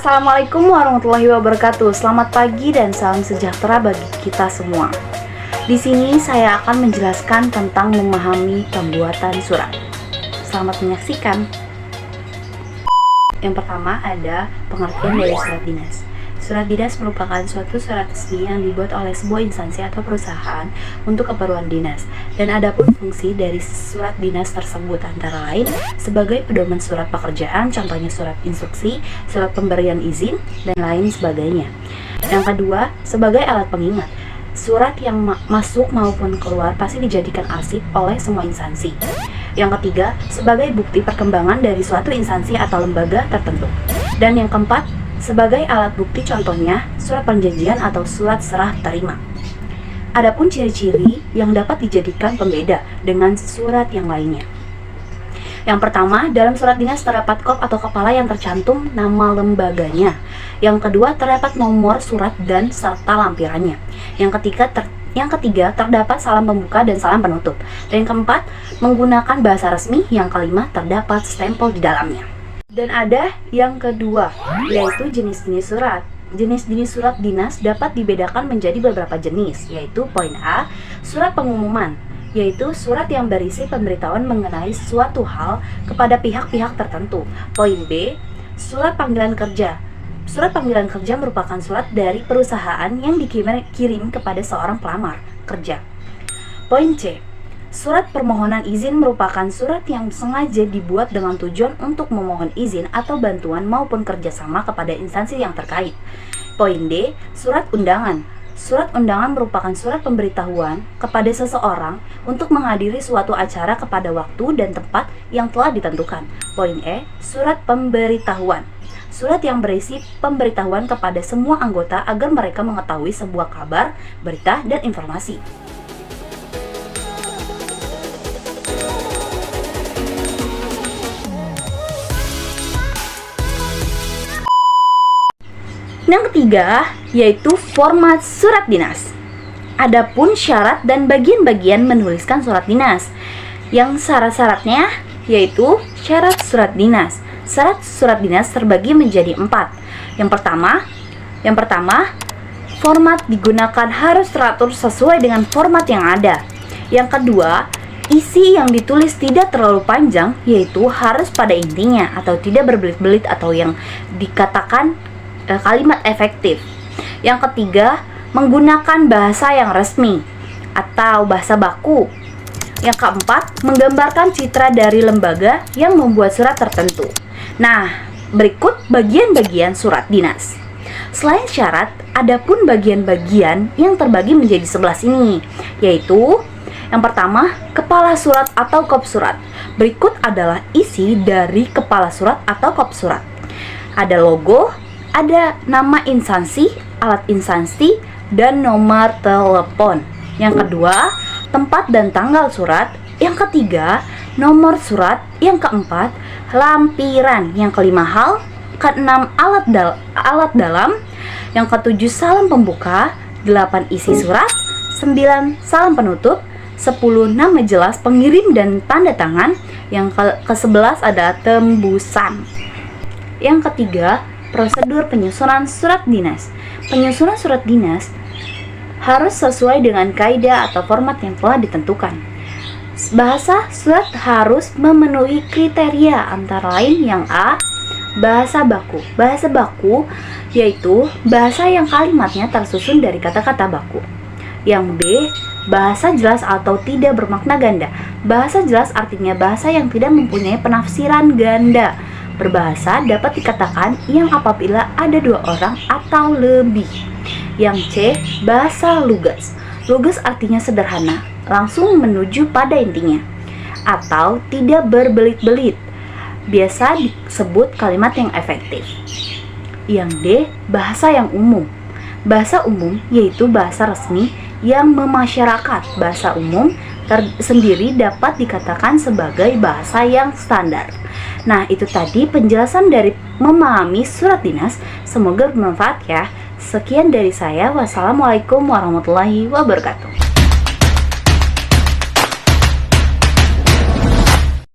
Assalamualaikum warahmatullahi wabarakatuh. Selamat pagi dan salam sejahtera bagi kita semua. Di sini saya akan menjelaskan tentang memahami pembuatan surat. Selamat menyaksikan. Yang pertama ada pengertian dari surat dinas. Surat dinas merupakan suatu surat resmi yang dibuat oleh sebuah instansi atau perusahaan untuk keperluan dinas. Dan adapun fungsi dari surat dinas tersebut antara lain sebagai pedoman surat pekerjaan, contohnya surat instruksi, surat pemberian izin, dan lain sebagainya. Yang kedua, sebagai alat pengingat. Surat yang masuk maupun keluar pasti dijadikan arsip oleh semua instansi. Yang ketiga, sebagai bukti perkembangan dari suatu instansi atau lembaga tertentu. Dan yang keempat, sebagai alat bukti contohnya surat perjanjian atau surat serah terima. Adapun ciri-ciri yang dapat dijadikan pembeda dengan surat yang lainnya. Yang pertama, dalam surat dinas terdapat kop atau kepala yang tercantum nama lembaganya. Yang kedua, terdapat nomor surat dan serta lampirannya. Yang ketiga, terdapat salam pembuka dan salam penutup. Dan yang keempat, menggunakan bahasa resmi. Yang kelima, terdapat stempel di dalamnya. Dan ada yang kedua, yaitu jenis-jenis surat. Jenis-jenis surat dinas dapat dibedakan menjadi beberapa jenis, yaitu poin A, surat pengumuman, yaitu surat yang berisi pemberitahuan mengenai suatu hal kepada pihak-pihak tertentu. Poin B, surat panggilan kerja. Surat panggilan kerja merupakan surat dari perusahaan yang dikirim kepada seorang pelamar kerja. Poin C, surat permohonan izin merupakan surat yang sengaja dibuat dengan tujuan untuk memohon izin atau bantuan maupun kerjasama kepada instansi yang terkait. Poin D, surat undangan. Surat undangan merupakan surat pemberitahuan kepada seseorang untuk menghadiri suatu acara kepada waktu dan tempat yang telah ditentukan. Poin E, surat pemberitahuan. Surat yang berisi pemberitahuan kepada semua anggota agar mereka mengetahui sebuah kabar, berita, dan informasi. Yang ketiga, yaitu format surat dinas. Adapun syarat dan bagian-bagian menuliskan surat dinas. Yang syarat-syaratnya yaitu syarat surat dinas. Syarat surat dinas terbagi menjadi 4. Yang pertama, format digunakan harus teratur sesuai dengan format yang ada. Yang kedua, isi yang ditulis tidak terlalu panjang, yaitu harus pada intinya atau tidak berbelit-belit atau yang dikatakan kalimat efektif. Yang ketiga, menggunakan bahasa yang resmi atau bahasa baku. Yang keempat, menggambarkan citra dari lembaga yang membuat surat tertentu. Nah, berikut bagian-bagian surat dinas. Selain syarat, ada pun bagian-bagian yang terbagi menjadi 11 ini, yaitu yang pertama, kepala surat atau kop surat. Berikut adalah isi dari kepala surat atau kop surat. Ada logo, ada nama instansi, alat instansi, dan nomor telepon. Yang kedua, tempat dan tanggal surat. Yang ketiga, nomor surat. Yang keempat, lampiran. Yang kelima, hal. Keenam, alat dalam. Yang ketujuh, salam pembuka. 8, isi surat. 9, salam penutup. 10, nama jelas pengirim dan tanda tangan. Yang ke-11 adalah tembusan. Yang ketiga, prosedur penyusunan surat dinas. Penyusunan surat dinas harus sesuai dengan kaidah atau format yang telah ditentukan. Bahasa surat harus memenuhi kriteria antara lain yang A, bahasa baku. Bahasa baku yaitu bahasa yang kalimatnya tersusun dari kata-kata baku. Yang B, bahasa jelas atau tidak bermakna ganda. Bahasa jelas artinya bahasa yang tidak mempunyai penafsiran ganda. Berbahasa dapat dikatakan yang apabila ada 2 orang atau lebih. Yang C, bahasa lugas. Lugas artinya sederhana, langsung menuju pada intinya, atau tidak berbelit-belit. Biasa disebut kalimat yang efektif. Yang D, bahasa yang umum. Bahasa umum yaitu bahasa resmi yang memasyarakat. Bahasa umum sendiri dapat dikatakan sebagai bahasa yang standar. Nah, itu tadi penjelasan dari memahami surat dinas. Semoga bermanfaat ya. Sekian dari saya. Wassalamualaikum warahmatullahi wabarakatuh.